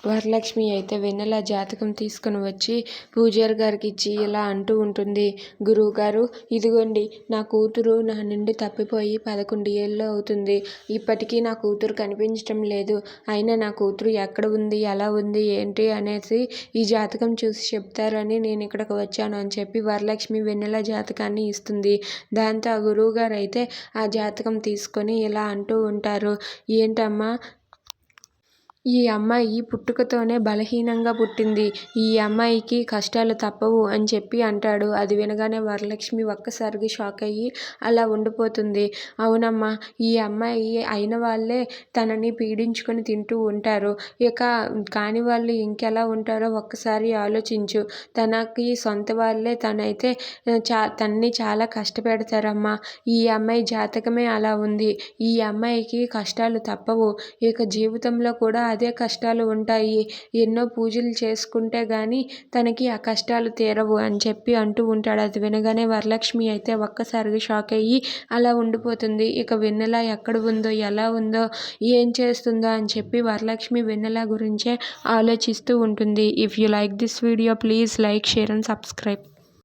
వరలక్ష్మి అయితే వెన్నెల జాతకం తీసుకుని వచ్చి పూజారి గారికి ఇచ్చి ఇలా అంటూ ఉంటుంది. గురువుగారు, ఇదిగోండి నా కూతురు నా నుండి తప్పిపోయి 11 ఏళ్ళు అవుతుంది. ఇప్పటికీ నా కూతురు కనిపించటం లేదు. అయినా నా కూతురు ఎక్కడ ఉంది, ఎలా ఉంది, ఏంటి అనేసి ఈ జాతకం చూసి చెప్తారని నేను ఇక్కడికి వచ్చాను అని చెప్పి వరలక్ష్మి వెన్నెల జాతకాన్ని ఇస్తుంది. దాంతో ఆ గురువుగారు అయితే ఆ జాతకం తీసుకొని ఇలా అంటూ ఉంటారు. ఏంటమ్మా, ఈ అమ్మాయి పుట్టుకతోనే బలహీనంగా పుట్టింది. ఈ అమ్మాయికి కష్టాలు తప్పవు అని చెప్పి అంటాడు. అది వినగానే వరలక్ష్మి ఒక్కసారిగా షాక్ అయ్యి అలా ఉండిపోతుంది. అవునమ్మా, ఈ అమ్మాయి అయిన వాళ్ళే తనని పీడించుకొని తింటూ ఉంటారు. ఇక కాని వాళ్ళు ఇంకెలా ఉంటారో ఒక్కసారి ఆలోచించు. తనకి సొంత వాళ్ళే తనని చాలా కష్టపెడతారమ్మా. ఈ అమ్మాయి జాతకమే అలా ఉంది. ఈ అమ్మాయికి కష్టాలు తప్పవు. ఇక జీవితంలో కూడా అదే కష్టాలు ఉంటాయి. ఎన్నో పూజలు చేసుకుంటే గాని తనకి ఆ కష్టాలు తీరవు అని చెప్పి అంటూ ఉంటాడు. అది వినగానే వరలక్ష్మి అయితే ఒక్కసారిగా షాక్ అయ్యి అలా ఉండిపోతుంది. ఇక వెన్నెల ఎక్కడ ఉందో, ఎలా ఉందో, ఏం చేస్తుందో అని చెప్పి వరలక్ష్మి వెన్నెల గురించే ఆలోచిస్తూ ఉంటుంది. If you like this video, please like, share and subscribe.